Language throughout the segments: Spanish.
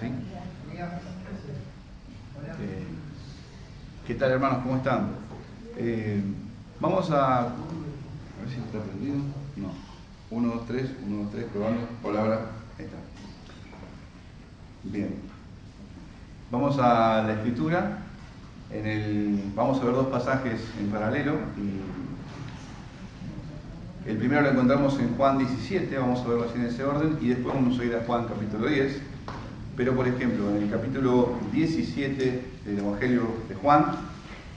¿Sí? ¿Qué tal, hermanos? ¿Cómo están? Vamos a ver si está prendido. No. 1, 2, 3, 1, 2, 3, probando. Hola, hola. Ahí está. Bien. Vamos a la escritura. Vamos a ver dos pasajes en paralelo. El primero lo encontramos en Juan 17, vamos a verlo así en ese orden, y después vamos a ir a Juan capítulo 10. Pero, por ejemplo, en el capítulo 17 del Evangelio de Juan,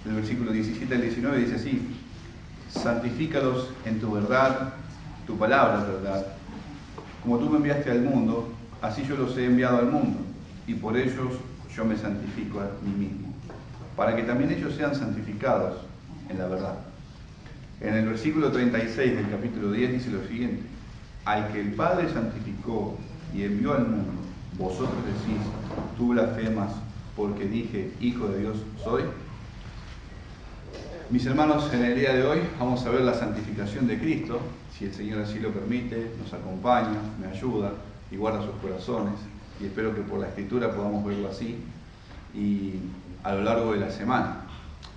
del versículo 17 al 19, dice así: santifícalos en tu verdad, tu palabra es verdad. Como tú me enviaste al mundo, así yo los he enviado al mundo, y por ellos yo me santifico a mí mismo, para que también ellos sean santificados en la verdad. En el versículo 36 del capítulo 10 dice lo siguiente: al que el Padre santificó y envió al mundo, vosotros decís, tú blasfemas porque dije, Hijo de Dios soy. Mis hermanos, en el día de hoy vamos a ver la santificación de Cristo. Si el Señor así lo permite, nos acompaña, me ayuda y guarda sus corazones. Y espero que por la Escritura podamos verlo así y a lo largo de la semana.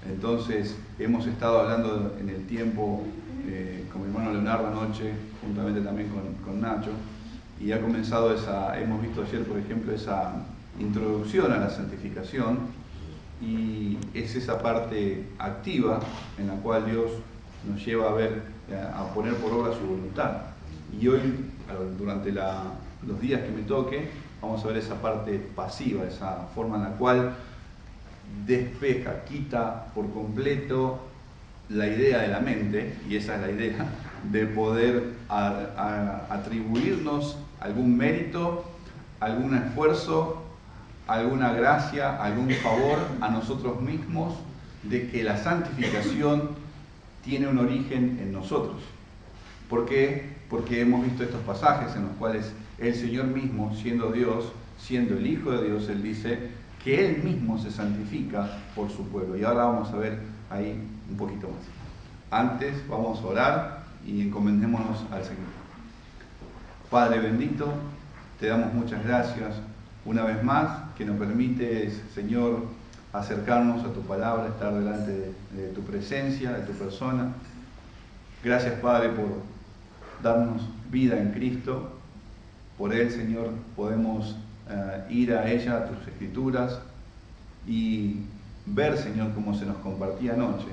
Entonces, hemos estado hablando en el tiempo con mi hermano Leonardo anoche, juntamente también con Nacho, y ha comenzado hemos visto ayer, por ejemplo, esa introducción a la santificación, y es esa parte activa en la cual Dios nos lleva a poner por obra su voluntad. Y hoy, durante los días que me toque, vamos a ver esa parte pasiva, esa forma en la cual despeja, quita por completo la idea de la mente, y esa es la idea, de poder atribuirnos algún mérito, algún esfuerzo, alguna gracia, algún favor a nosotros mismos, de que la santificación tiene un origen en nosotros. ¿Por qué? Porque hemos visto estos pasajes en los cuales el Señor mismo, siendo Dios, siendo el Hijo de Dios, Él dice que Él mismo se santifica por su pueblo. Y ahora vamos a ver ahí un poquito más. Antes vamos a orar y encomendémonos al Señor. Padre bendito, te damos muchas gracias una vez más que nos permites, Señor, acercarnos a tu palabra, estar delante de tu presencia, de tu persona. Gracias, Padre, por darnos vida en Cristo. Por Él, Señor, podemos ir a ella, a tus escrituras, y ver, Señor, como se nos compartía anoche,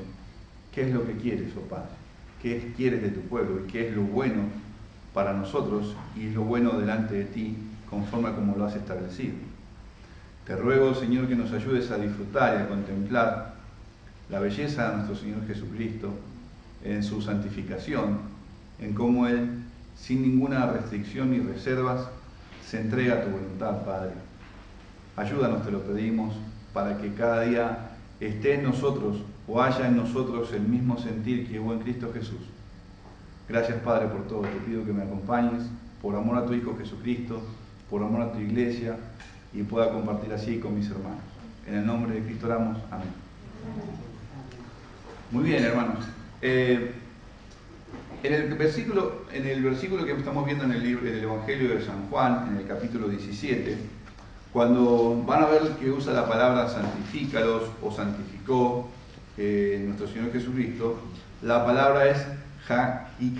qué es lo que quieres, oh Padre, qué quieres de tu pueblo y qué es lo bueno para nosotros y lo bueno delante de ti, conforme a como lo has establecido. Te ruego, Señor, que nos ayudes a disfrutar y a contemplar la belleza de nuestro Señor Jesucristo en su santificación, en cómo Él, sin ninguna restricción ni reservas, se entrega a tu voluntad, Padre. Ayúdanos, te lo pedimos, para que cada día esté en nosotros o haya en nosotros el mismo sentir que hubo en Cristo Jesús. Gracias, Padre, por todo. Te pido que me acompañes, por amor a tu Hijo Jesucristo, por amor a tu iglesia, y pueda compartir así con mis hermanos. En el nombre de Cristo oramos. Amén. Muy bien, hermanos. En el versículo que estamos viendo en el Evangelio de San Juan, en el capítulo 17, cuando van a ver que usa la palabra santifícalos o santificó nuestro Señor Jesucristo, la palabra es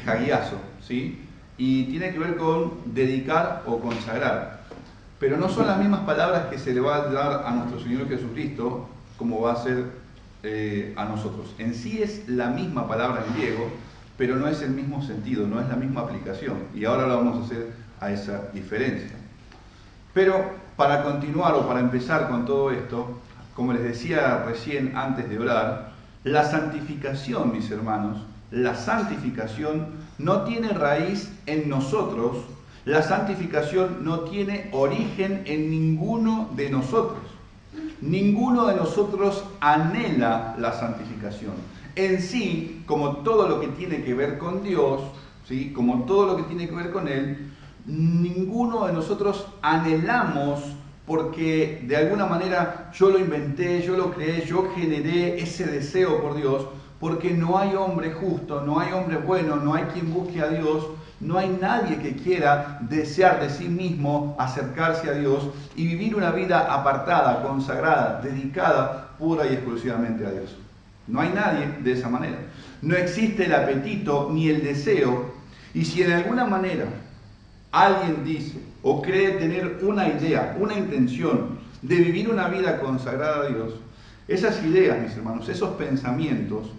hagiazo, ¿sí? Y tiene que ver con dedicar o consagrar. Pero no son las mismas palabras que se le va a dar a nuestro Señor Jesucristo como va a ser a nosotros. En sí es la misma palabra en griego, pero no es el mismo sentido, no es la misma aplicación. Y ahora lo vamos a hacer a esa diferencia. Pero para continuar o para empezar con todo esto, como les decía recién antes de orar, la santificación, mis hermanos, la santificación no tiene raíz en nosotros, la santificación no tiene origen en ninguno de nosotros. Ninguno de nosotros anhela la santificación. En sí, como todo lo que tiene que ver con Dios, ¿sí? Como todo lo que tiene que ver con Él, ninguno de nosotros anhelamos porque de alguna manera yo lo inventé, yo lo creé, yo generé ese deseo por Dios, porque no hay hombre justo, no hay hombre bueno, no hay quien busque a Dios No hay nadie que quiera desear de sí mismo acercarse a Dios y vivir una vida apartada, consagrada, dedicada pura y exclusivamente a Dios. No hay nadie de esa manera. No existe el apetito ni el deseo. Y si en alguna manera alguien dice o cree tener una idea, una intención de vivir una vida consagrada a Dios, esas ideas, mis hermanos, esos pensamientos,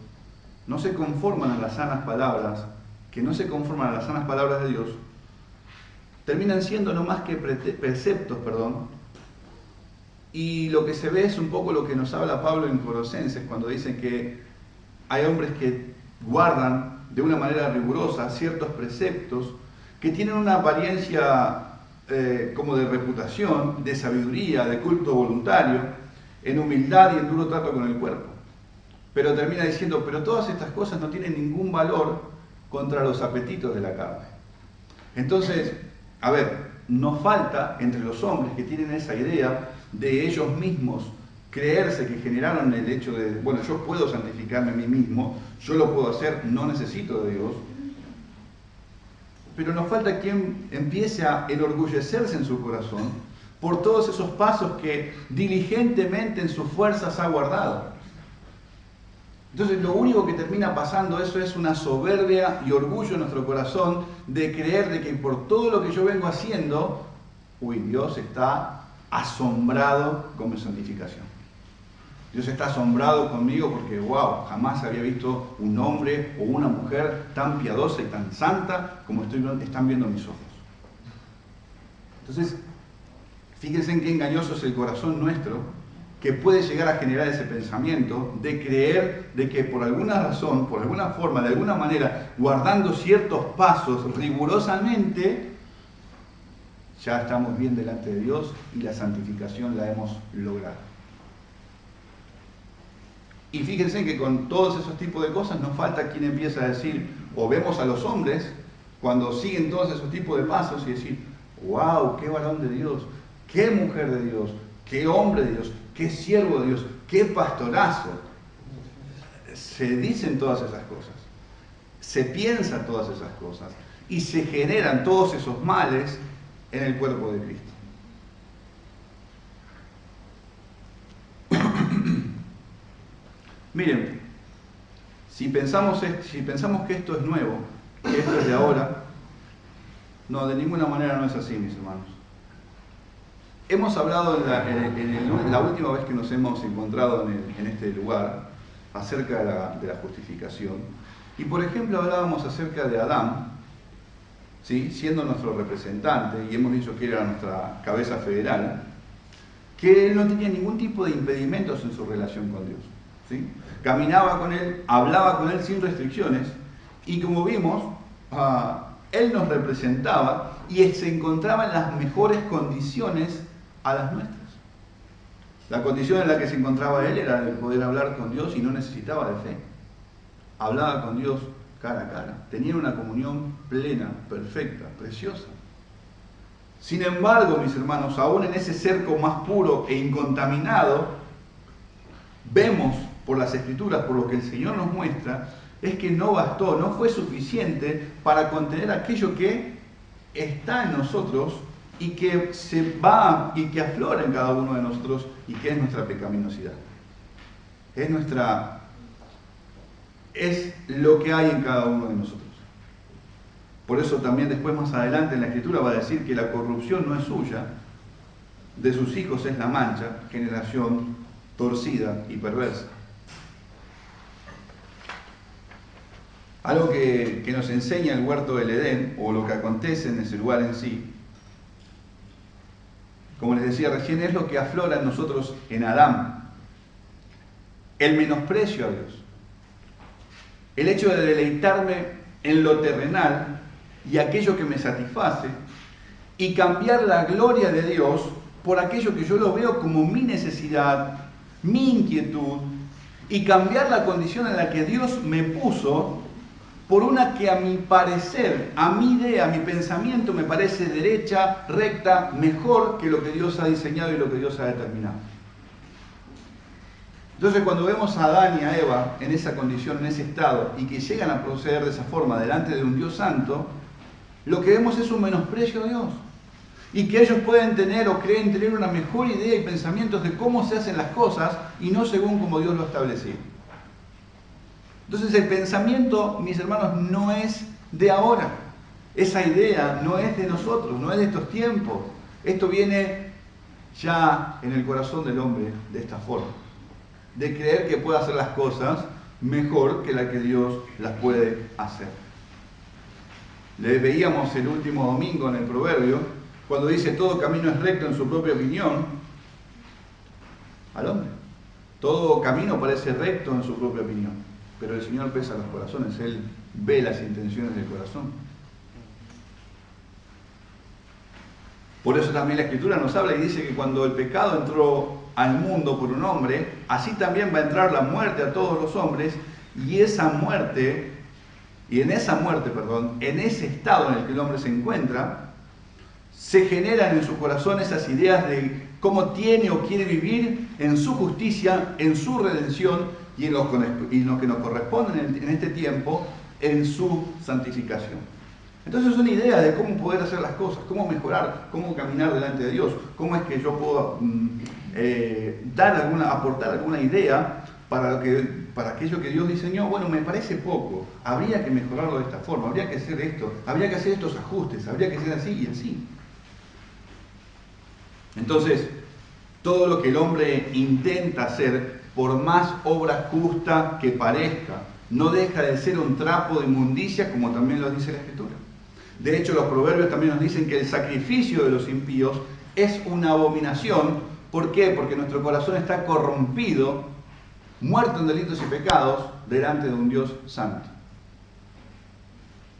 no se conforman a las sanas palabras, que no se conforman a las sanas palabras de Dios, terminan siendo no más que preceptos, y lo que se ve es un poco lo que nos habla Pablo en Colosenses, cuando dice que hay hombres que guardan de una manera rigurosa ciertos preceptos que tienen una apariencia como de reputación, de sabiduría, de culto voluntario, en humildad y en duro trato con el cuerpo. Pero termina diciendo, pero todas estas cosas no tienen ningún valor contra los apetitos de la carne. Entonces, a ver, nos falta entre los hombres que tienen esa idea de ellos mismos creerse que generaron el hecho de, bueno, yo puedo santificarme a mí mismo, yo lo puedo hacer, no necesito de Dios. Pero nos falta quien empiece a enorgullecerse en su corazón por todos esos pasos que diligentemente en sus fuerzas ha guardado. Entonces lo único que termina pasando eso es una soberbia y orgullo en nuestro corazón de creer de que por todo lo que yo vengo haciendo, Dios está asombrado con mi santificación. Dios está asombrado conmigo porque, jamás había visto un hombre o una mujer tan piadosa y tan santa como están viendo mis ojos. Entonces, fíjense en qué engañoso es el corazón nuestro, que puede llegar a generar ese pensamiento de creer de que por alguna razón, por alguna forma, de alguna manera, guardando ciertos pasos rigurosamente, ya estamos bien delante de Dios y la santificación la hemos logrado. Y fíjense que con todos esos tipos de cosas nos falta quien empieza a decir, o vemos a los hombres cuando siguen todos esos tipos de pasos y decir, wow, qué varón de Dios, qué mujer de Dios, qué hombre de Dios, qué siervo de Dios, qué pastorazo. Se dicen todas esas cosas, se piensan todas esas cosas y se generan todos esos males en el cuerpo de Cristo. Miren, si pensamos que esto es nuevo, que esto es de ahora, no, de ninguna manera no es así, mis hermanos. Hemos hablado la última vez que nos hemos encontrado en este lugar acerca de la justificación. Y por ejemplo hablábamos acerca de Adán, ¿sí? Siendo nuestro representante, y hemos dicho que era nuestra cabeza federal, que él no tenía ningún tipo de impedimentos en su relación con Dios, ¿sí? Caminaba con él, hablaba con él sin restricciones, y como vimos, él nos representaba y se encontraba en las mejores condiciones a las nuestras. La condición en la que se encontraba él era de poder hablar con Dios y no necesitaba de fe. Hablaba con Dios cara a cara. Tenía una comunión plena, perfecta, preciosa. Sin embargo, mis hermanos, aún en ese cerco más puro e incontaminado, vemos por las Escrituras, por lo que el Señor nos muestra, es que no bastó, no fue suficiente para contener aquello que está en nosotros y que se va y que aflora en cada uno de nosotros y que es nuestra pecaminosidad. Es lo que hay en cada uno de nosotros. Por eso también después más adelante en la Escritura va a decir que la corrupción no es suya, de sus hijos es la mancha, generación torcida y perversa. Algo que nos enseña el huerto del Edén, o lo que acontece en ese lugar en sí, como les decía recién, es lo que aflora en nosotros en Adán. El menosprecio a Dios. El hecho de deleitarme en lo terrenal y aquello que me satisface, y cambiar la gloria de Dios por aquello que yo lo veo como mi necesidad, mi inquietud, y cambiar la condición en la que Dios me puso por una que a mi parecer, a mi idea, a mi pensamiento me parece derecha, recta, mejor que lo que Dios ha diseñado y lo que Dios ha determinado. Entonces cuando vemos a Adán y a Eva en esa condición, en ese estado, y que llegan a proceder de esa forma delante de un Dios santo, lo que vemos es un menosprecio a Dios. Y que ellos pueden tener o creen tener una mejor idea y pensamientos de cómo se hacen las cosas y no según como Dios lo ha establecido. Entonces el pensamiento, mis hermanos, no es de ahora. Esa idea no es de nosotros, no es de estos tiempos. Esto viene ya en el corazón del hombre de esta forma. De creer que puede hacer las cosas mejor que la que Dios las puede hacer. Le veíamos el último domingo en el proverbio, cuando dice todo camino es recto en su propia opinión, al hombre. Todo camino parece recto en su propia opinión, pero el Señor pesa los corazones, Él ve las intenciones del corazón. Por eso también la Escritura nos habla y dice que cuando el pecado entró al mundo por un hombre, así también va a entrar la muerte a todos los hombres, y en esa muerte, en ese estado en el que el hombre se encuentra, se generan en su corazón esas ideas de cómo tiene o quiere vivir en su justicia, en su redención y en lo que nos corresponde en este tiempo, en su santificación. Entonces es una idea de cómo poder hacer las cosas, cómo mejorar, cómo caminar delante de Dios, cómo es que yo puedo aportar alguna idea para aquello que Dios diseñó. Bueno, me parece poco, habría que mejorarlo de esta forma, habría que hacer esto, habría que hacer estos ajustes, habría que hacer así y así. Entonces, todo lo que el hombre intenta hacer, por más obra justa que parezca, no deja de ser un trapo de inmundicia, como también lo dice la Escritura. De hecho, los proverbios también nos dicen que el sacrificio de los impíos es una abominación. ¿Por qué? Porque nuestro corazón está corrompido, muerto en delitos y pecados, delante de un Dios santo.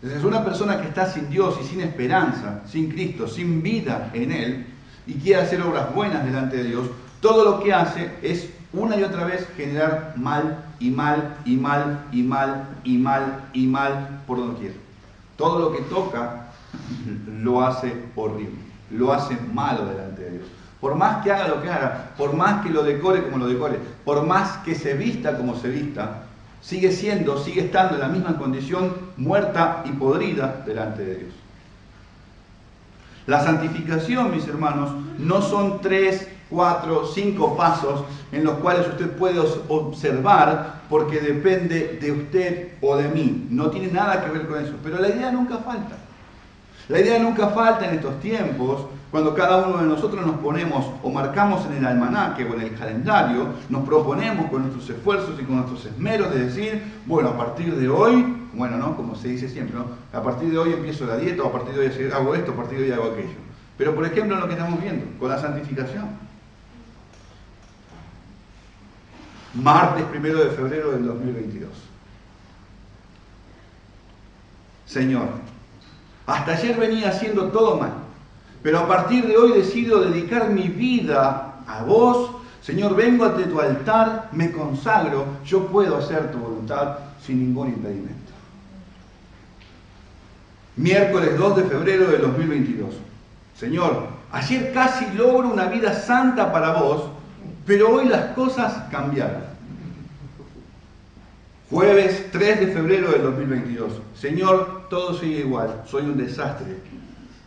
Entonces, una persona que está sin Dios y sin esperanza, sin Cristo, sin vida en Él, y quiere hacer obras buenas delante de Dios, todo lo que hace es una y otra vez generar mal y mal y mal y mal y mal y mal por donde quiera. Todo lo que toca lo hace horrible, lo hace malo delante de Dios. Por más que haga lo que haga, por más que lo decore como lo decore, por más que se vista como se vista, sigue estando en la misma condición, muerta y podrida delante de Dios. La santificación, mis hermanos, no son 3, 4, 5 pasos en los cuales usted puede observar porque depende de usted o de mí. No tiene nada que ver con eso, pero la idea nunca falta. La idea nunca falta en estos tiempos, cuando cada uno de nosotros nos ponemos o marcamos en el almanaque o en el calendario, nos proponemos con nuestros esfuerzos y con nuestros esmeros de decir, bueno, a partir de hoy, bueno, ¿no? Como se dice siempre, ¿no? A partir de hoy empiezo la dieta, o a partir de hoy hago esto, a partir de hoy hago aquello. Pero por ejemplo, en lo que estamos viendo, con la santificación. Martes 1 de febrero del 2022. Señor, hasta ayer venía haciendo todo mal, pero a partir de hoy decido dedicar mi vida a vos. Señor, vengo ante tu altar, me consagro, yo puedo hacer tu voluntad sin ningún impedimento. Miércoles 2 de febrero del 2022. Señor, ayer casi logro una vida santa para vos, pero hoy las cosas cambiaron. Jueves 3 de febrero del 2022. Señor, todo sigue igual, soy un desastre.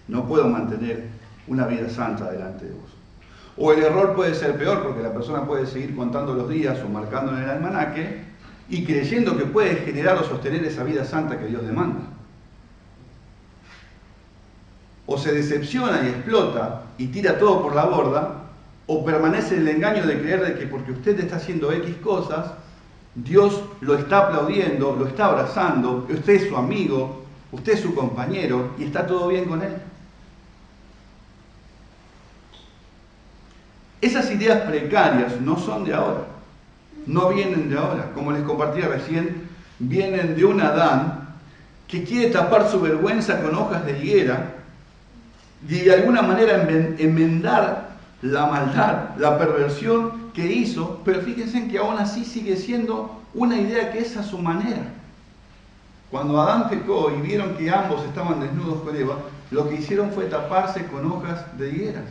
No puedo mantener una vida santa delante de vos. O el error puede ser peor, porque la persona puede seguir contando los días o marcando en el almanaque y creyendo que puede generar o sostener esa vida santa que Dios demanda. O se decepciona y explota y tira todo por la borda, o permanece en el engaño de creer de que porque usted está haciendo X cosas, Dios lo está aplaudiendo, lo está abrazando, usted es su amigo, usted es su compañero y está todo bien con él. Esas ideas precarias no son de ahora, no vienen de ahora. Como les compartí recién, vienen de un Adán que quiere tapar su vergüenza con hojas de higuera y de alguna manera enmendar la maldad, la perversión que hizo, pero fíjense que aún así sigue siendo una idea que es a su manera. Cuando Adán pecó y vieron que ambos estaban desnudos con Eva, lo que hicieron fue taparse con hojas de higueras.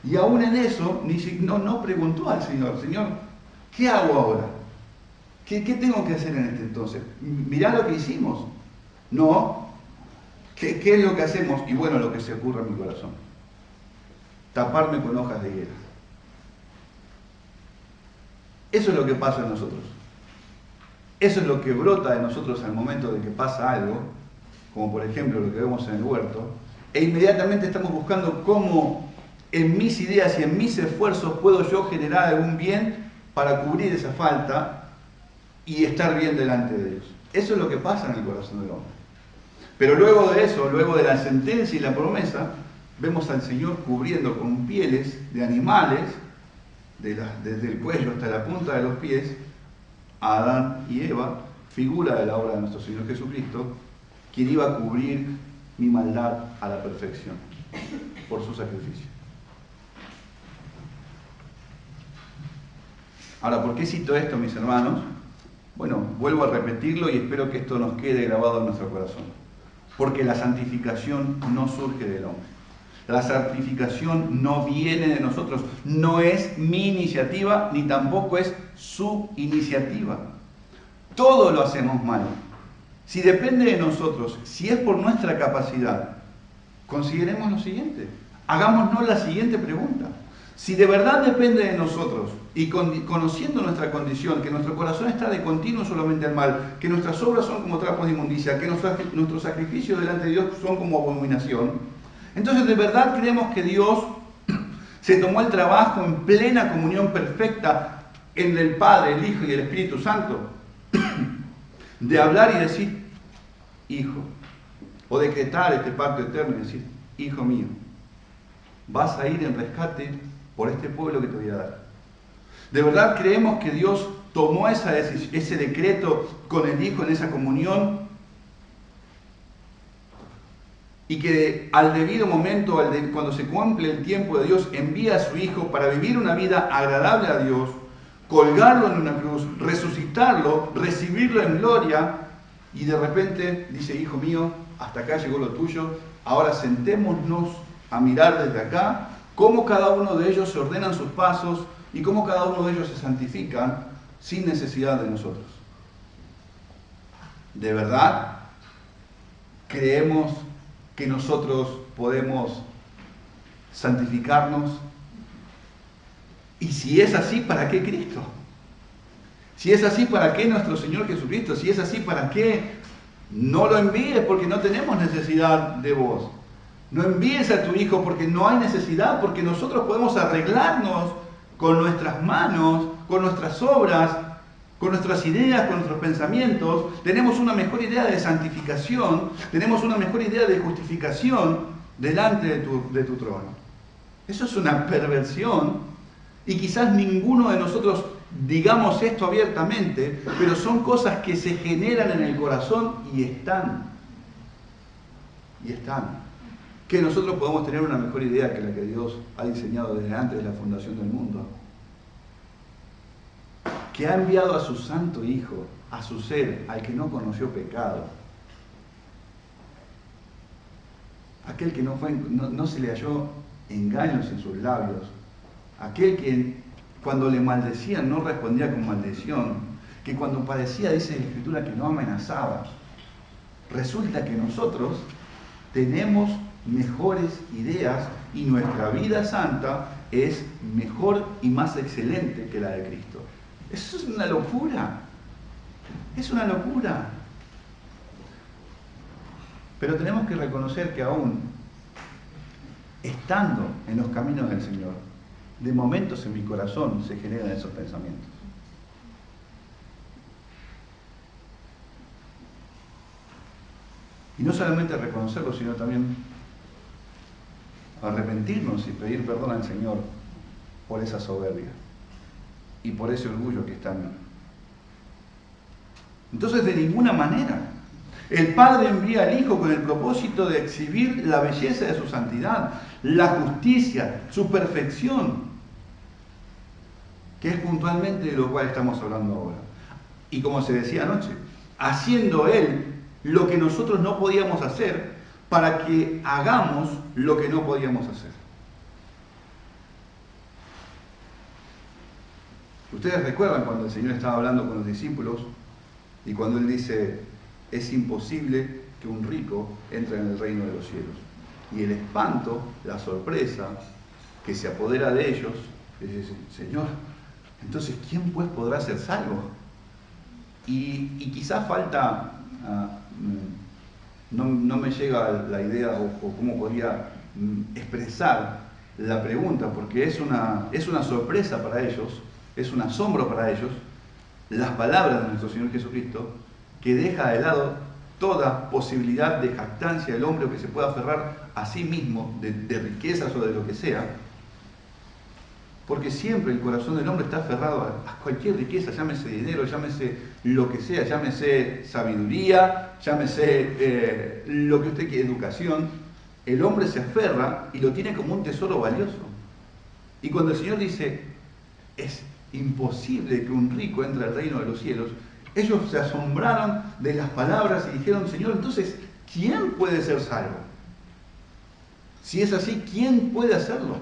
Y aún en eso no preguntó al Señor, Señor, ¿qué hago ahora? ¿Qué tengo que hacer en este entonces? Mirá lo que hicimos. No, ¿Qué es lo que hacemos? Y bueno, lo que se ocurre en mi corazón. Taparme con hojas de higuera. Eso es lo que pasa en nosotros. Eso es lo que brota de nosotros al momento de que pasa algo, como por ejemplo lo que vemos en el huerto, e inmediatamente estamos buscando cómo en mis ideas y en mis esfuerzos puedo yo generar algún bien para cubrir esa falta y estar bien delante de Dios. Eso es lo que pasa en el corazón del hombre. Pero luego de eso, luego de la sentencia y la promesa, vemos al Señor cubriendo con pieles de animales, desde el cuello hasta la punta de los pies, a Adán y Eva, figura de la obra de nuestro Señor Jesucristo, quien iba a cubrir mi maldad a la perfección por su sacrificio. Ahora, ¿por qué cito esto, mis hermanos? Bueno, vuelvo a repetirlo y espero que esto nos quede grabado en nuestro corazón. Porque la santificación no surge del hombre. La santificación no viene de nosotros, no es mi iniciativa, ni tampoco es su iniciativa. Todo lo hacemos mal. Si depende de nosotros, si es por nuestra capacidad, consideremos lo siguiente. Hagámonos la siguiente pregunta. Si de verdad depende de nosotros, y conociendo nuestra condición, que nuestro corazón está de continuo solamente al mal, que nuestras obras son como trapos de inmundicia, que nuestros sacrificios delante de Dios son como abominación, entonces de verdad creemos que Dios se tomó el trabajo en plena comunión perfecta en el Padre, el Hijo y el Espíritu Santo, de hablar y decir, hijo, o decretar este pacto eterno y decir, hijo mío, vas a ir en rescate por este pueblo que te voy a dar. ¿De verdad creemos que Dios tomó ese decreto con el Hijo en esa comunión? Y que al debido momento, cuando se cumple el tiempo de Dios, envía a su Hijo para vivir una vida agradable a Dios, colgarlo en una cruz, resucitarlo, recibirlo en gloria, y de repente dice, hijo mío, hasta acá llegó lo tuyo, ahora sentémonos a mirar desde acá cómo cada uno de ellos se ordenan sus pasos y cómo cada uno de ellos se santifican sin necesidad de nosotros. ¿De verdad creemos que nosotros podemos santificarnos? Y si es así, ¿para qué Cristo? Si es así, ¿para qué nuestro Señor Jesucristo? Si es así, ¿para qué? No lo envíes porque no tenemos necesidad de vos. No envíes a tu Hijo porque no hay necesidad, porque nosotros podemos arreglarnos con nuestras manos, con nuestras obras, con nuestras ideas, con nuestros pensamientos. Tenemos una mejor idea de santificación, tenemos una mejor idea de justificación delante de tu trono. Eso es una perversión y quizás ninguno de nosotros digamos esto abiertamente, pero son cosas que se generan en el corazón y están. Que nosotros podemos tener una mejor idea que la que Dios ha diseñado desde antes de la fundación del mundo. Que ha enviado a su santo Hijo, a su ser, al que no conoció pecado. Aquel que no se le halló engaños en sus labios. Aquel que cuando le maldecían no respondía con maldición. Que cuando padecía, dice la Escritura, que no amenazaba. Resulta que nosotros tenemos mejores ideas y nuestra vida santa es mejor y más excelente que la de Cristo. Eso es una locura. Es una locura. Pero tenemos que reconocer que aún estando en los caminos del Señor, de momentos en mi corazón se generan esos pensamientos. Y no solamente reconocerlo, sino también arrepentirnos y pedir perdón al Señor por esa soberbia y por ese orgullo que está en mí. Entonces, de ninguna manera, el Padre envía al Hijo con el propósito de exhibir la belleza de su santidad, la justicia, su perfección, que es puntualmente de lo cual estamos hablando ahora. Y como se decía anoche, haciendo Él lo que nosotros no podíamos hacer para que hagamos lo que no podíamos hacer. Ustedes recuerdan cuando el Señor estaba hablando con los discípulos y cuando Él dice, es imposible que un rico entre en el reino de los cielos. Y el espanto, la sorpresa que se apodera de ellos, es decir, Señor, entonces ¿quién pues podrá ser salvo? Y quizás falta, no me llega la idea o cómo podría expresar la pregunta, porque es una sorpresa para ellos, es un asombro para ellos, las palabras de nuestro Señor Jesucristo, que deja de lado toda posibilidad de jactancia del hombre o que se pueda aferrar a sí mismo, de riquezas o de lo que sea, porque siempre el corazón del hombre está aferrado a cualquier riqueza, llámese dinero, llámese lo que sea, llámese sabiduría, llámese lo que usted quiera, educación. El hombre se aferra y lo tiene como un tesoro valioso. Y cuando el Señor dice, es imposible que un rico entre al reino de los cielos, ellos se asombraron de las palabras y dijeron, Señor, entonces, ¿quién puede ser salvo? Si es así, ¿quién puede hacerlo?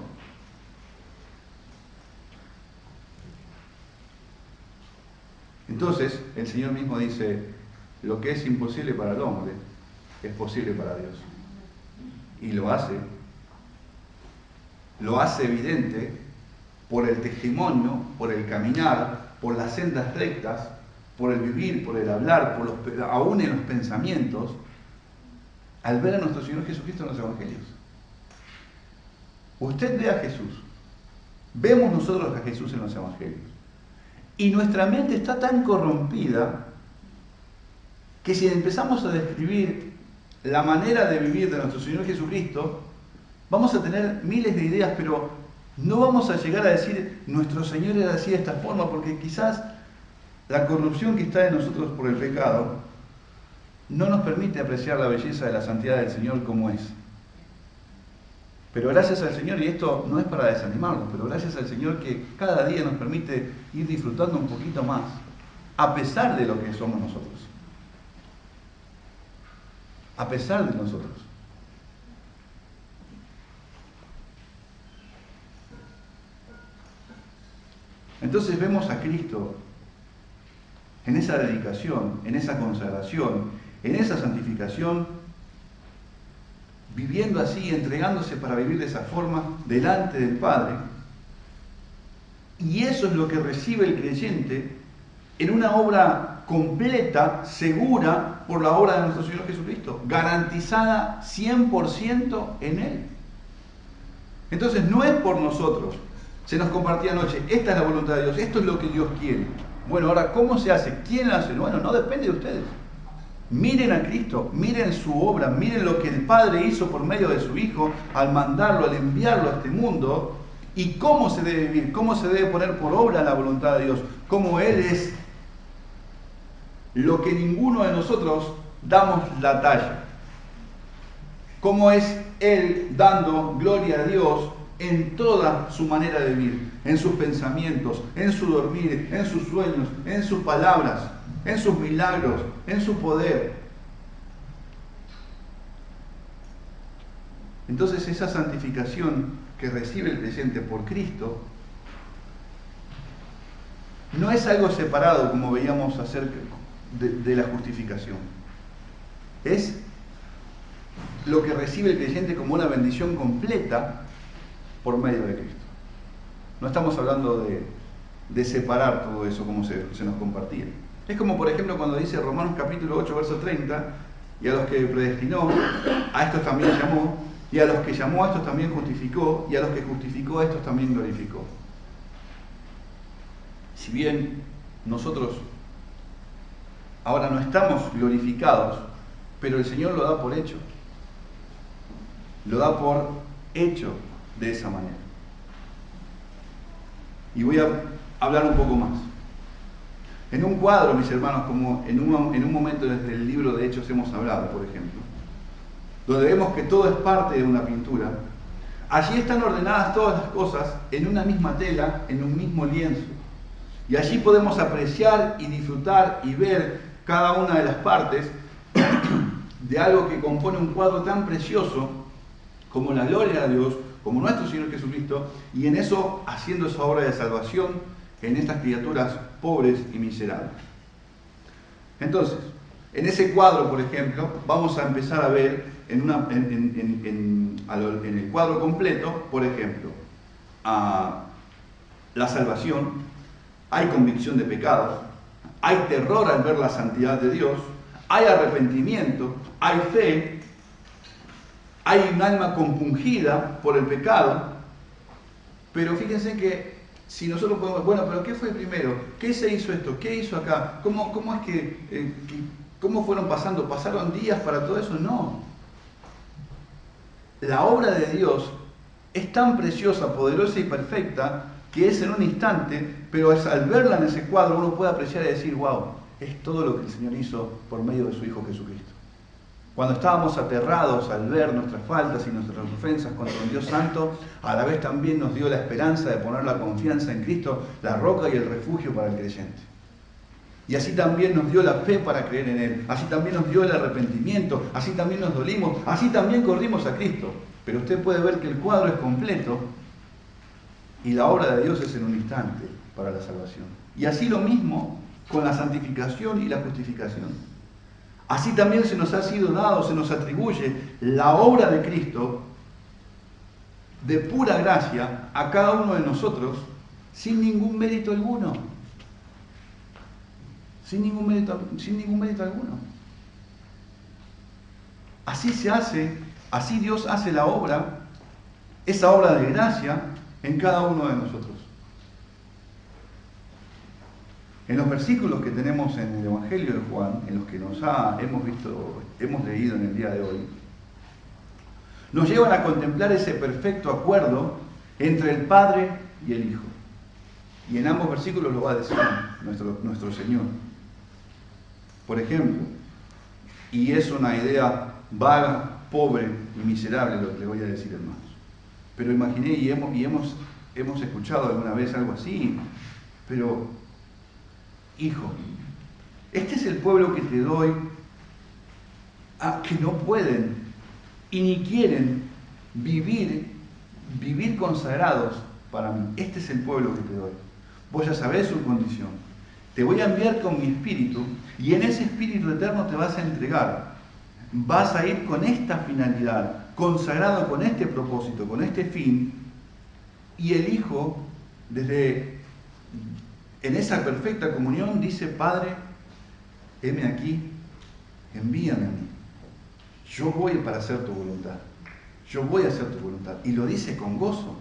Entonces, el Señor mismo dice, lo que es imposible para el hombre, es posible para Dios. Y lo hace evidente por el testimonio, por el caminar, por las sendas rectas, por el vivir, por el hablar, aún en los pensamientos, al ver a nuestro Señor Jesucristo en los Evangelios. Usted ve a Jesús, vemos nosotros a Jesús en los Evangelios, y nuestra mente está tan corrompida que si empezamos a describir la manera de vivir de nuestro Señor Jesucristo, vamos a tener miles de ideas, pero no vamos a llegar a decir nuestro Señor era así de esta forma, porque quizás la corrupción que está en nosotros por el pecado no nos permite apreciar la belleza de la santidad del Señor como es. Pero gracias al Señor, y esto no es para desanimarnos, pero gracias al Señor que cada día nos permite ir disfrutando un poquito más, a pesar de lo que somos nosotros. A pesar de nosotros. Entonces vemos a Cristo en esa dedicación, en esa consagración, en esa santificación, viviendo así, entregándose para vivir de esa forma delante del Padre. Y eso es lo que recibe el creyente en una obra completa, segura, por la obra de nuestro Señor Jesucristo, garantizada 100% en Él. Entonces no es por nosotros. Se nos compartía anoche, esta es la voluntad de Dios, esto es lo que Dios quiere. Bueno, ahora, ¿cómo se hace? ¿Quién lo hace? Bueno, no depende de ustedes. Miren a Cristo, miren su obra, miren lo que el Padre hizo por medio de su Hijo al mandarlo, al enviarlo a este mundo, y cómo se debe vivir, cómo se debe poner por obra la voluntad de Dios, cómo Él es lo que ninguno de nosotros damos la talla, cómo es Él dando gloria a Dios en toda su manera de vivir, en sus pensamientos, en su dormir, en sus sueños, en sus palabras, en sus milagros, en su poder. Entonces esa santificación que recibe el creyente por Cristo no es algo separado como veíamos acerca de la justificación. Es lo que recibe el creyente como una bendición completa por medio de Cristo. No estamos hablando de separar todo eso como se nos compartía. Es como por ejemplo cuando dice Romanos capítulo 8 verso 30, y a los que predestinó, a estos también llamó, y a los que llamó a estos también justificó, y a los que justificó a estos también glorificó. Si bien nosotros ahora no estamos glorificados, pero el Señor lo da por hecho. Lo da por hecho de esa manera. Y voy a hablar un poco más. En un cuadro, mis hermanos, como en un momento desde el libro de Hechos hemos hablado, por ejemplo, donde vemos que todo es parte de una pintura, allí están ordenadas todas las cosas en una misma tela, en un mismo lienzo. Y allí podemos apreciar y disfrutar y ver cada una de las partes de algo que compone un cuadro tan precioso como la gloria de Dios, como nuestro Señor Jesucristo, y en eso haciendo esa obra de salvación en estas criaturas pobres y miserables. Entonces, En ese cuadro, por ejemplo, vamos a empezar a ver en el cuadro completo, por ejemplo, la salvación, hay convicción de pecados, hay terror al ver la santidad de Dios, hay arrepentimiento, hay fe, hay un alma compungida por el pecado, pero fíjense que si nosotros podemos, bueno, pero ¿qué fue primero? ¿Qué se hizo esto? ¿Qué hizo acá? ¿Cómo es cómo fueron pasando? ¿Pasaron días para todo eso? No. La obra de Dios es tan preciosa, poderosa y perfecta que es en un instante, pero al verla en ese cuadro uno puede apreciar y decir, wow, es todo lo que el Señor hizo por medio de su Hijo Jesucristo. Cuando estábamos aterrados al ver nuestras faltas y nuestras ofensas contra un Dios santo, a la vez también nos dio la esperanza de poner la confianza en Cristo, la roca y el refugio para el creyente. Y así también nos dio la fe para creer en Él, así también nos dio el arrepentimiento, así también nos dolimos, así también corrimos a Cristo. Pero usted puede ver que el cuadro es completo y la obra de Dios es en un instante para la salvación. Y así lo mismo con la santificación y la justificación. Así también se nos ha sido dado, se nos atribuye la obra de Cristo de pura gracia a cada uno de nosotros sin ningún mérito alguno. Sin ningún mérito alguno. Así se hace, así Dios hace la obra, esa obra de gracia en cada uno de nosotros. En los versículos que tenemos en el Evangelio de Juan, en los que hemos leído en el día de hoy, nos llevan a contemplar ese perfecto acuerdo entre el Padre y el Hijo. Y en ambos versículos lo va a decir nuestro Señor. Por ejemplo, y es una idea vaga, pobre y miserable lo que le voy a decir, hermanos. Pero imaginé y hemos escuchado alguna vez algo así, pero, hijo, este es el pueblo que te doy, que no pueden y ni quieren vivir consagrados para mí. Este es el pueblo que te doy. Vos ya sabés su condición. Te voy a enviar con mi espíritu y en ese espíritu eterno te vas a entregar. Vas a ir con esta finalidad, consagrado con este propósito, con este fin. Y el Hijo, en esa perfecta comunión, dice, Padre, heme aquí, envíame a mí. Yo voy para hacer tu voluntad. Yo voy a hacer tu voluntad. Y lo dice con gozo.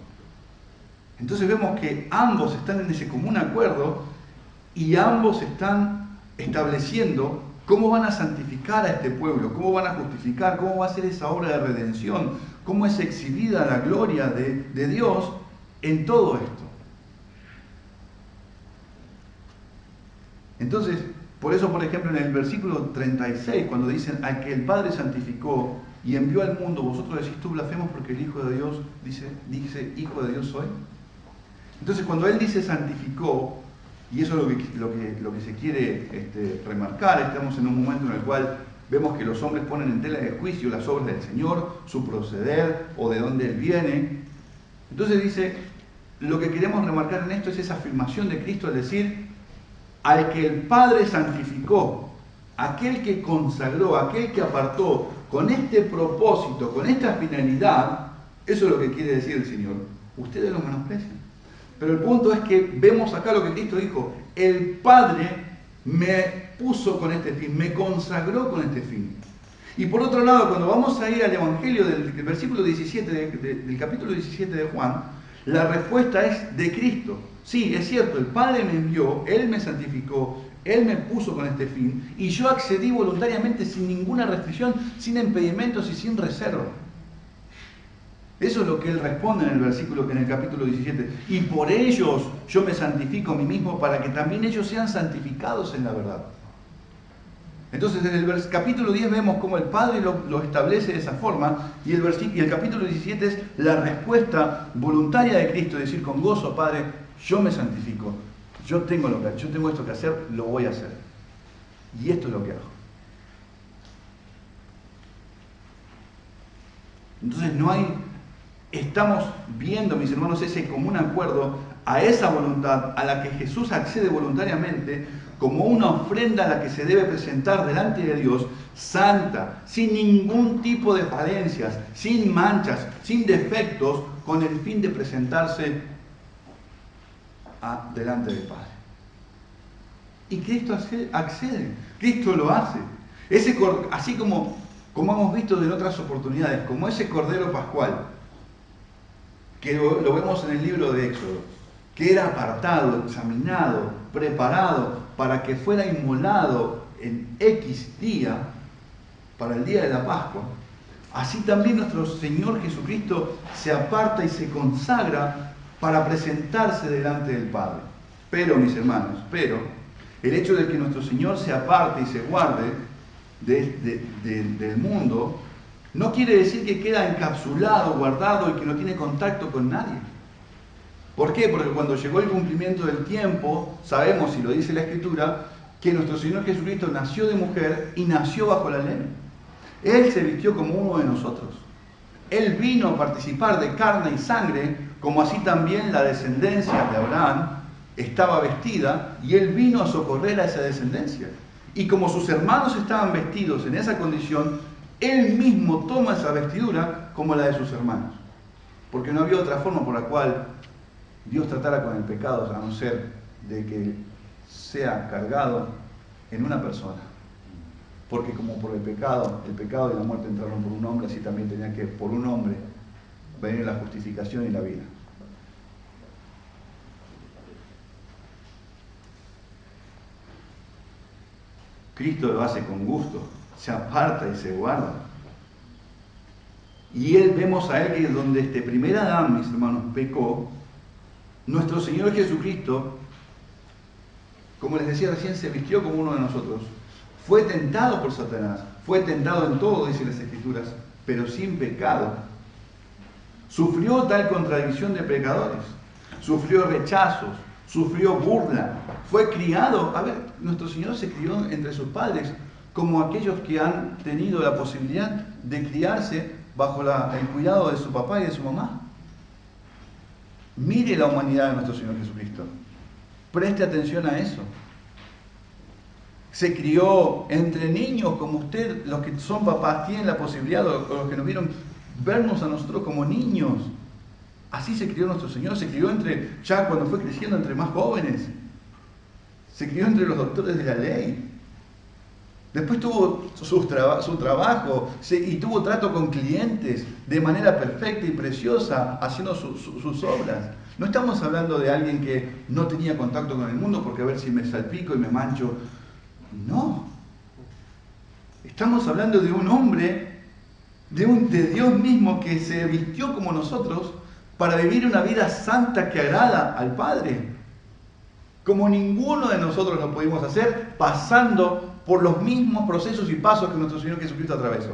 Entonces vemos que ambos están en ese común acuerdo y ambos están estableciendo cómo van a santificar a este pueblo, cómo van a justificar, cómo va a ser esa obra de redención, cómo es exhibida la gloria de Dios en todo esto. Entonces, por eso, por ejemplo, en el versículo 36, cuando dicen, al que el Padre santificó y envió al mundo, vosotros decís, tú blasfemas porque el Hijo de Dios dice, Hijo de Dios soy. Entonces, cuando Él dice santificó, y eso es lo que se quiere remarcar, estamos en un momento en el cual vemos que los hombres ponen en tela de juicio las obras del Señor, su proceder o de dónde Él viene. Entonces dice, lo que queremos remarcar en esto es esa afirmación de Cristo, al decir, al que el Padre santificó, aquel que consagró, aquel que apartó, con este propósito, con esta finalidad, eso es lo que quiere decir el Señor. Ustedes lo menosprecian. Pero el punto es que vemos acá lo que Cristo dijo, el Padre me puso con este fin, me consagró con este fin. Y por otro lado, cuando vamos a ir al Evangelio del versículo 17, del capítulo 17 de Juan, la respuesta es de Cristo. Sí, es cierto, el Padre me envió, Él me santificó, Él me puso con este fin, y yo accedí voluntariamente sin ninguna restricción, sin impedimentos y sin reserva. Eso es lo que Él responde en el capítulo 17. Y por ellos yo me santifico a mí mismo para que también ellos sean santificados en la verdad. Entonces, en el capítulo 10 vemos cómo el Padre lo establece de esa forma, y el capítulo 17 es la respuesta voluntaria de Cristo, es decir, con gozo, Padre, yo me santifico, yo tengo esto que hacer, lo voy a hacer. Y esto es lo que hago. Entonces estamos viendo, mis hermanos, ese común acuerdo a esa voluntad a la que Jesús accede voluntariamente como una ofrenda a la que se debe presentar delante de Dios, santa, sin ningún tipo de falencias, sin manchas, sin defectos, con el fin de presentarse delante del Padre. Y Cristo accede, Cristo lo hace. Así como hemos visto en otras oportunidades, como ese Cordero Pascual, que lo vemos en el libro de Éxodo, que era apartado, examinado, preparado para que fuera inmolado en X día, para el día de la Pascua, así también nuestro Señor Jesucristo se aparta y se consagra para presentarse delante del Padre. Pero, mis hermanos, el hecho de que nuestro Señor se aparte y se guarde del mundo, no quiere decir que queda encapsulado, guardado y que no tiene contacto con nadie. ¿Por qué? Porque cuando llegó el cumplimiento del tiempo, sabemos, y lo dice la Escritura, que nuestro Señor Jesucristo nació de mujer y nació bajo la ley. Él se vistió como uno de nosotros. Él vino a participar de carne y sangre, como así también la descendencia de Abraham estaba vestida, y Él vino a socorrer a esa descendencia. Y como sus hermanos estaban vestidos en esa condición, Él mismo toma esa vestidura como la de sus hermanos. Porque no había otra forma por la cual Dios tratara con el pecado, a no ser de que sea cargado en una persona. Porque como por el pecado y la muerte entraron por un hombre, así también tenía que por un hombre venir la justificación y la vida. Cristo lo hace con gusto, se aparta y se guarda. Y vemos a Él que donde este primer Adán, mis hermanos, pecó, nuestro Señor Jesucristo, como les decía recién, se vistió como uno de nosotros. Fue tentado por Satanás, fue tentado en todo, dicen las Escrituras, pero sin pecado. Sufrió tal contradicción de pecadores, sufrió rechazos, sufrió burla, fue criado. Nuestro Señor se crió entre sus padres, como aquellos que han tenido la posibilidad de criarse bajo el cuidado de su papá y de su mamá. Mire la humanidad de nuestro Señor Jesucristo. Preste atención a eso. Se crió entre niños, como usted, los que son papás, tienen la posibilidad, o los que nos vieron, vernos a nosotros como niños. Así se crió nuestro Señor. Se crió ya cuando fue creciendo, entre más jóvenes. Se crió entre los doctores de la ley. Después tuvo su trabajo y tuvo trato con clientes de manera perfecta y preciosa, haciendo sus obras. No estamos hablando de alguien que no tenía contacto con el mundo porque a ver si me salpico y me mancho. No. Estamos hablando de un hombre, de Dios mismo, que se vistió como nosotros para vivir una vida santa que agrada al Padre. Como ninguno de nosotros lo pudimos hacer, pasando por los mismos procesos y pasos que nuestro Señor Jesucristo atravesó.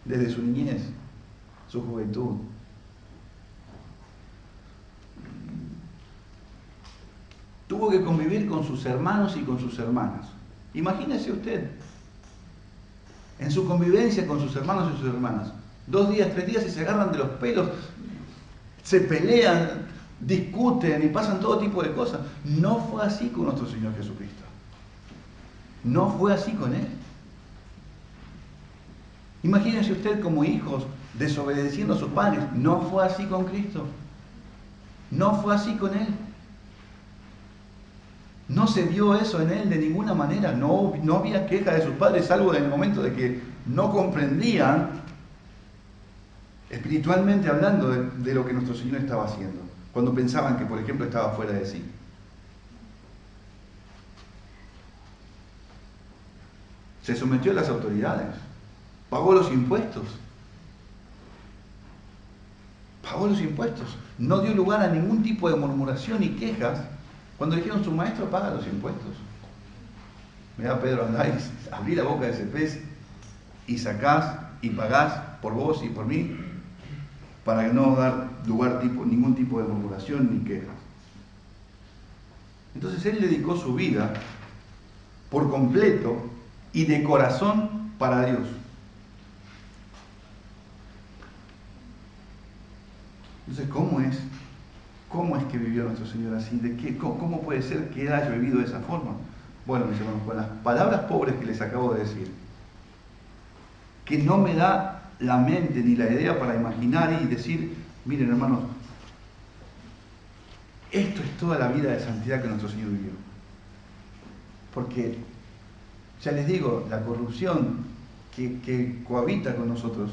Desde su niñez, su juventud. Tuvo que convivir con sus hermanos y con sus hermanas. Imagínese usted, en su convivencia con sus hermanos y sus hermanas, 2 días, 3 días y se agarran de los pelos, se pelean, discuten y pasan todo tipo de cosas. No fue así con nuestro Señor Jesucristo. No fue así con Él. Imagínese usted como hijos desobedeciendo a sus padres. No fue así con Cristo. No fue así con Él. No se vio eso en Él de ninguna manera. No había queja de sus padres, salvo en el momento de que no comprendían, espiritualmente hablando, de lo que nuestro Señor estaba haciendo. Cuando pensaban que, por ejemplo, estaba fuera de sí. Se sometió a las autoridades, pagó los impuestos. Pagó los impuestos. No dio lugar a ningún tipo de murmuración y quejas cuando dijeron: su maestro paga los impuestos. Mirá, Pedro, andáis, abrí la boca de ese pez y sacás y pagás por vos y por mí, para no dar lugar ningún tipo de murmuración ni quejas. Entonces Él dedicó su vida por completo y de corazón para Dios. Entonces, ¿cómo es ¿cómo es que vivió nuestro Señor así? ¿Cómo puede ser que Él haya vivido de esa forma? Bueno, mis hermanos, con las palabras pobres que les acabo de decir, que no me da la mente ni la idea para imaginar y decir, miren hermanos, esto es toda la vida de santidad que nuestro Señor vivió. Porque, ya les digo, la corrupción que cohabita con nosotros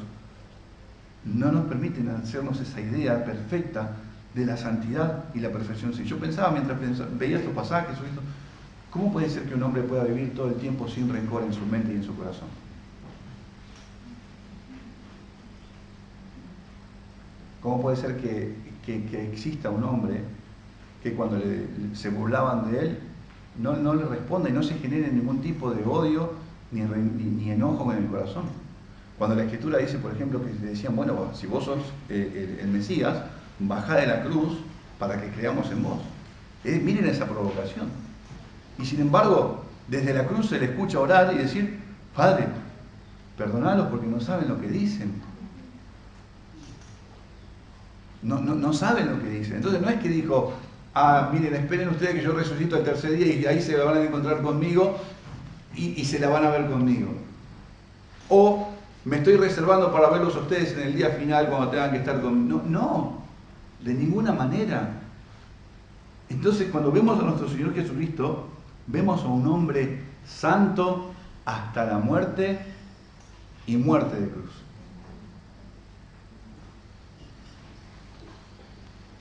no nos permite hacernos esa idea perfecta de la santidad y la perfección. Si yo pensaba mientras veía estos pasajes, ¿cómo puede ser que un hombre pueda vivir todo el tiempo sin rencor en su mente y en su corazón? ¿Cómo puede ser que exista un hombre que cuando se burlaban de él no le responda y no se genere ningún tipo de odio ni enojo en el corazón? Cuando la Escritura dice, por ejemplo, que le decían, bueno, si vos sos el Mesías, bajá de la cruz para que creamos en vos. Miren esa provocación. Y sin embargo, desde la cruz se le escucha orar y decir, Padre, perdonalos porque no saben lo que dicen. No saben lo que dicen. Entonces no es que dijo, miren, esperen ustedes que yo resucito el tercer día y ahí se van a encontrar conmigo y se la van a ver conmigo. O me estoy reservando para verlos a ustedes en el día final cuando tengan que estar conmigo. No, de ninguna manera. Entonces cuando vemos a nuestro Señor Jesucristo, vemos a un hombre santo hasta la muerte y muerte de cruz.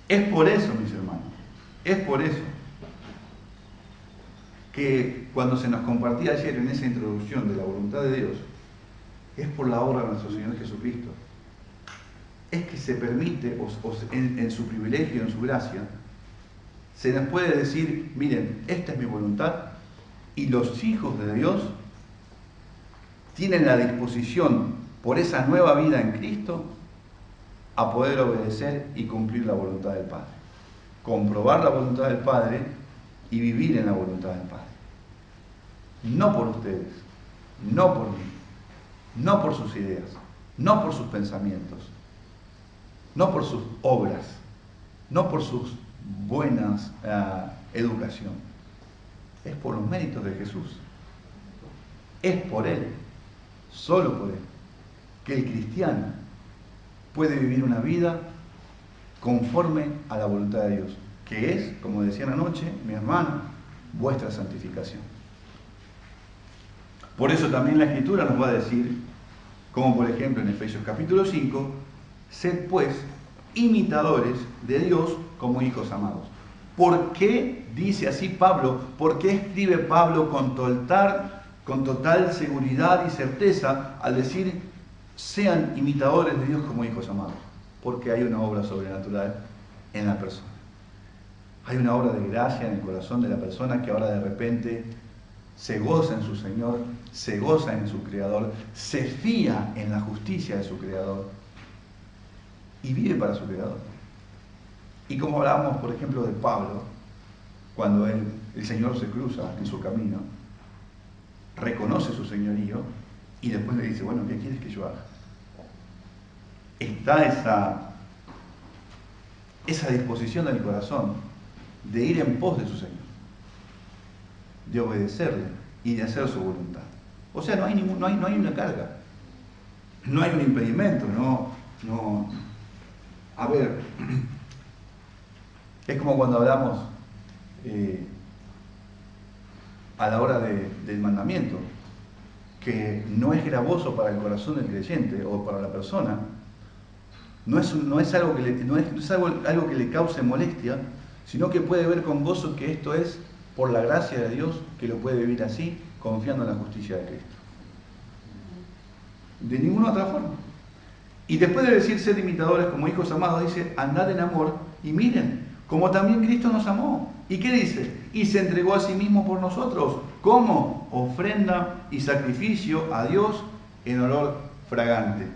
Es por eso, mis hermanos, es por eso que cuando se nos compartía ayer en esa introducción de la voluntad de Dios, es por la obra de nuestro Señor Jesucristo. Es que se permite, en su privilegio, en su gracia, se nos puede decir, miren, esta es mi voluntad, y los hijos de Dios tienen la disposición por esa nueva vida en Cristo a poder obedecer y cumplir la voluntad del Padre. Comprobar la voluntad del Padre y vivir en la voluntad del Padre. No por ustedes, no por mí, no por sus ideas, no por sus pensamientos, no por sus obras, no por sus buenas educación. Es por los méritos de Jesús. Es por Él, solo por Él, que el cristiano puede vivir una vida conforme a la voluntad de Dios, que es, como decían anoche, mi hermano, vuestra santificación. Por eso también la Escritura nos va a decir, como por ejemplo en Efesios capítulo 5, sed pues imitadores de Dios como hijos amados. ¿Por qué dice así Pablo? ¿Por qué escribe Pablo con total seguridad y certeza al decir sean imitadores de Dios como hijos amados? Porque hay una obra sobrenatural en la persona. Hay una obra de gracia en el corazón de la persona que ahora de repente se goza en su Señor, se goza en su Creador, se fía en la justicia de su Creador y vive para su Creador. Y como hablábamos, por ejemplo, de Pablo, cuando el Señor se cruza en su camino, reconoce su señorío y después le dice, bueno, ¿qué quieres que yo haga? Está esa disposición del corazón de ir en pos de su Señor, de obedecerle y de hacer su voluntad. O sea, no hay una carga, no hay un impedimento, no. A ver, es como cuando hablamos a la hora del mandamiento, que no es gravoso para el corazón del creyente o para la persona, no es algo que le cause molestia, sino que puede ver con gozo que esto es por la gracia de Dios, que lo puede vivir así, confiando en la justicia de Cristo. De ninguna otra forma. Y después de decir ser imitadores como hijos amados, dice andad en amor y miren, como también Cristo nos amó. ¿Y qué dice? Y se entregó a sí mismo por nosotros. ¿Cómo? Ofrenda y sacrificio a Dios en olor fragante.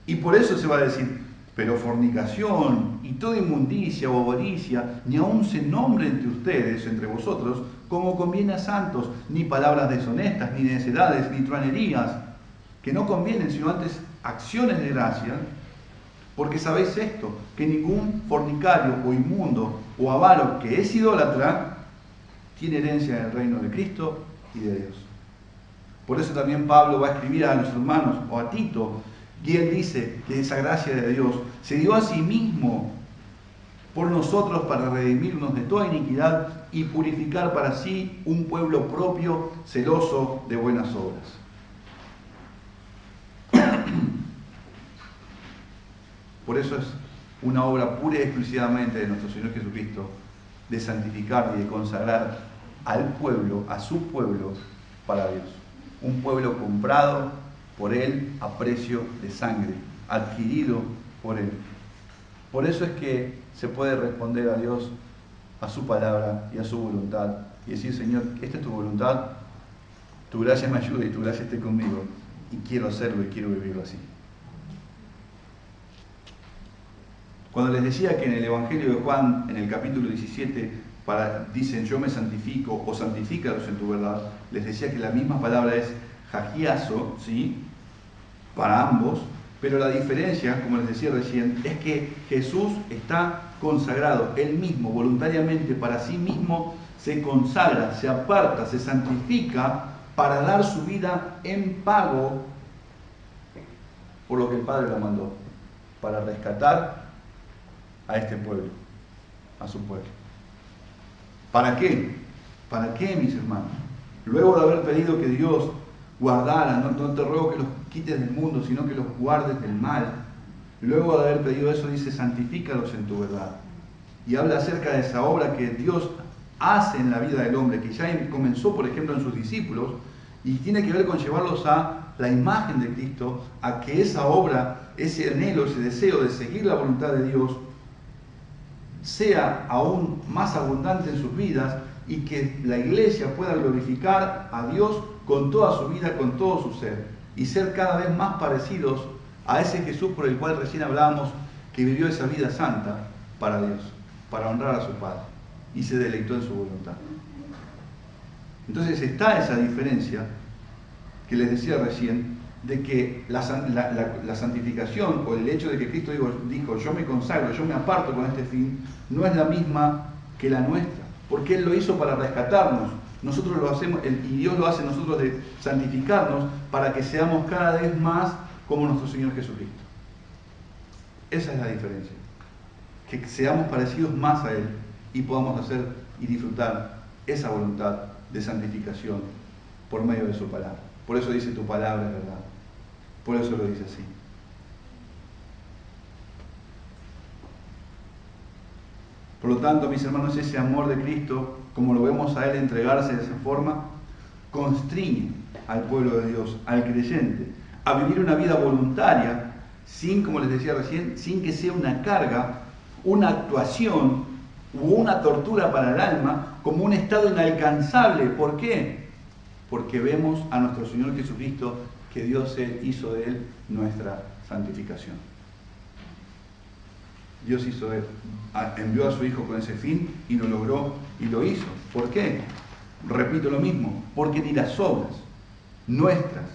Y por eso se va a decir, pero fornicación y toda inmundicia o avaricia, ni aun se nombre entre ustedes, entre vosotros, como conviene a santos, ni palabras deshonestas, ni necedades, ni truanerías, que no convienen, sino antes acciones de gracia, Porque sabéis esto, que ningún fornicario o inmundo o avaro que es idólatra tiene herencia en el reino de Cristo y de Dios. Por eso también Pablo va a escribir a los hermanos o a Tito, y él dice que esa gracia de Dios se dio a sí mismo por nosotros para redimirnos de toda iniquidad y purificar para sí un pueblo propio, celoso de buenas obras. Por eso es una obra pura y exclusivamente de nuestro Señor Jesucristo, de santificar y de consagrar al pueblo, a su pueblo, para Dios. Un pueblo comprado por Él a precio de sangre, adquirido por Él. Por eso es que se puede responder a Dios, a su palabra y a su voluntad, y decir: Señor, esta es tu voluntad, tu gracia me ayude y tu gracia esté conmigo, y quiero hacerlo y quiero vivirlo así. Cuando les decía que en el Evangelio de Juan, en el capítulo 17, dicen yo me santifico o santifícalos en tu verdad, les decía que la misma palabra es hagiazo, ¿sí?, para ambos, pero la diferencia, como les decía recién, es que Jesús está consagrado, Él mismo, voluntariamente, para sí mismo, se consagra, se aparta, se santifica para dar su vida en pago por lo que el Padre lo mandó, para rescatar a este pueblo, a su pueblo. ¿Para qué? ¿Para qué, mis hermanos? Luego de haber pedido que Dios guardara, no te ruego que los quites del mundo, sino que los guardes del mal. Luego de haber pedido eso, dice: santifícalos en tu verdad. Y habla acerca de esa obra que Dios hace en la vida del hombre, que ya comenzó, por ejemplo, en sus discípulos, y tiene que ver con llevarlos a la imagen de Cristo, a que esa obra, ese anhelo, ese deseo de seguir la voluntad de Dios, sea aún más abundante en sus vidas, y que la iglesia pueda glorificar a Dios con toda su vida, con todo su ser, y ser cada vez más parecidos a ese Jesús por el cual recién hablábamos, que vivió esa vida santa para Dios, para honrar a su Padre, y se deleitó en su voluntad. Entonces está esa diferencia que les decía recién, de que la santificación, o el hecho de que Cristo dijo yo me consagro, yo me aparto con este fin, no es la misma que la nuestra, porque Él lo hizo para rescatarnos. Nosotros lo hacemos, y Dios lo hace en nosotros, de santificarnos para que seamos cada vez más como nuestro Señor Jesucristo. Esa es la diferencia. Que seamos parecidos más a Él y podamos hacer y disfrutar esa voluntad de santificación por medio de su palabra. Por eso dice: tu palabra es verdad. Por eso lo dice así. Por lo tanto, mis hermanos, ese amor de Cristo, como lo vemos a Él entregarse de esa forma, constriñe al pueblo de Dios, al creyente, a vivir una vida voluntaria, sin, como les decía recién, sin que sea una carga, una actuación u una tortura para el alma, como un estado inalcanzable. ¿Por qué? Porque vemos a nuestro Señor Jesucristo, que Dios hizo de Él nuestra santificación. Dios hizo Él, envió a su Hijo con ese fin y lo logró y lo hizo. ¿Por qué? Repito lo mismo, porque ni las obras nuestras,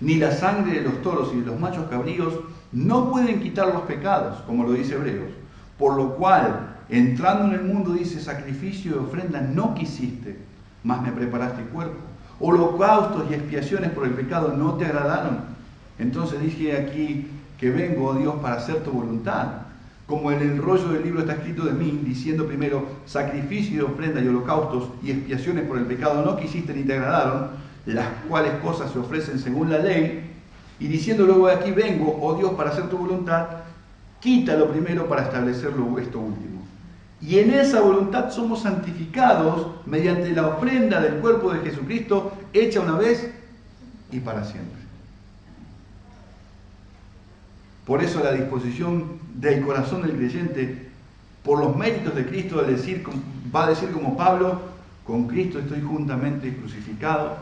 ni la sangre de los toros y de los machos cabríos no pueden quitar los pecados, como lo dice Hebreos. Por lo cual, entrando en el mundo, dice: sacrificio y ofrenda no quisiste, mas me preparaste cuerpo. Holocaustos y expiaciones por el pecado no te agradaron. Entonces dije aquí que vengo, oh Dios, para hacer tu voluntad. Como en el rollo del libro está escrito de mí, diciendo primero: sacrificio y ofrenda y holocaustos y expiaciones por el pecado no quisiste ni te agradaron, las cuales cosas se ofrecen según la ley. Y diciendo luego: de aquí vengo, oh Dios, para hacer tu voluntad, quítalo primero para establecerlo esto último. Y en esa voluntad somos santificados mediante la ofrenda del cuerpo de Jesucristo, hecha una vez y para siempre. Por eso la disposición del corazón del creyente, por los méritos de Cristo, va a decir como Pablo: con Cristo estoy juntamente crucificado,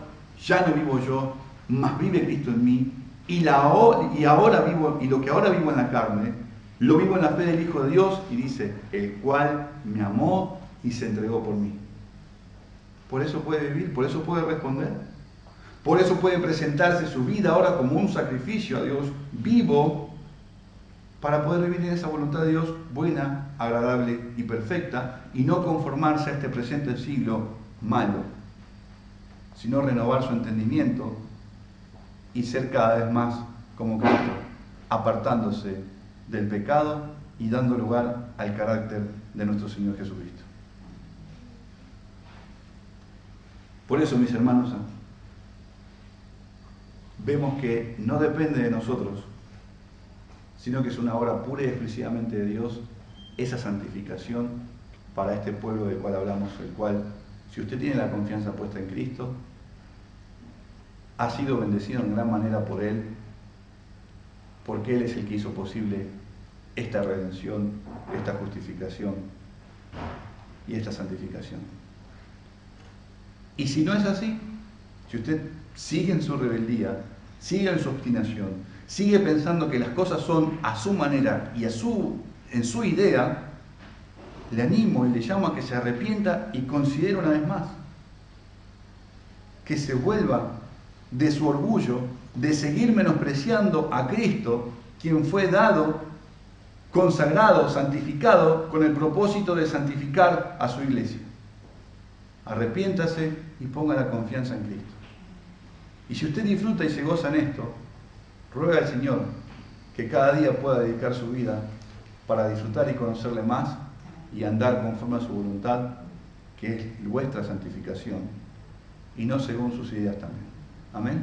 ya no vivo yo, mas vive Cristo en mí, y lo que ahora vivo en la carne, lo vivo en la fe del Hijo de Dios, y dice: el cual me amó y se entregó por mí. Por eso puede vivir, por eso puede responder, por eso puede presentarse su vida ahora como un sacrificio a Dios vivo, para poder vivir en esa voluntad de Dios buena, agradable y perfecta, y no conformarse a este presente siglo malo, sino renovar su entendimiento y ser cada vez más como Cristo, apartándose del pecado y dando lugar al carácter de nuestro Señor Jesucristo. Por eso, mis hermanos, vemos que no depende de nosotros, sino que es una obra pura y exclusivamente de Dios, esa santificación para este pueblo del cual hablamos, el cual, si usted tiene la confianza puesta en Cristo, ha sido bendecido en gran manera por Él, porque Él es el que hizo posible esta redención, esta justificación y esta santificación. Y si no es así, si usted sigue en su rebeldía, sigue en su obstinación, sigue pensando que las cosas son a su manera y en su idea, le animo y le llamo a que se arrepienta y considere una vez más, que se vuelva de su orgullo, de seguir menospreciando a Cristo, quien fue dado, consagrado, santificado, con el propósito de santificar a su iglesia. Arrepiéntase y ponga la confianza en Cristo. Y si usted disfruta y se goza en esto, ruega al Señor que cada día pueda dedicar su vida para disfrutar y conocerle más y andar conforme a su voluntad, que es vuestra santificación, y no según sus ideas también. Amén.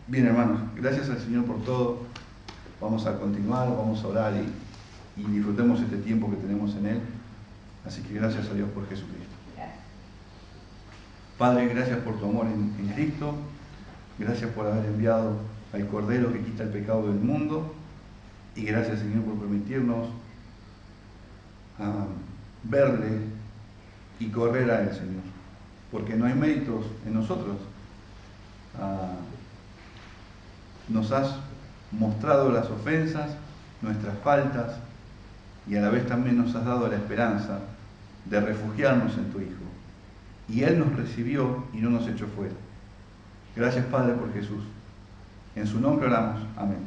Bien, hermanos, gracias al Señor por todo. Vamos a continuar, vamos a orar y disfrutemos este tiempo que tenemos en Él. Así que gracias a Dios por Jesucristo. Padre, gracias por tu amor en Cristo. Gracias por haber enviado al Cordero que quita el pecado del mundo. Y gracias, Señor, por permitirnos verle y correr a Él, Señor. Porque no hay méritos en nosotros. Nos has mostrado las ofensas, nuestras faltas, y a la vez también nos has dado la esperanza de refugiarnos en tu Hijo. Y Él nos recibió y no nos echó fuera. Gracias, Padre, por Jesús. En su nombre oramos. Amén.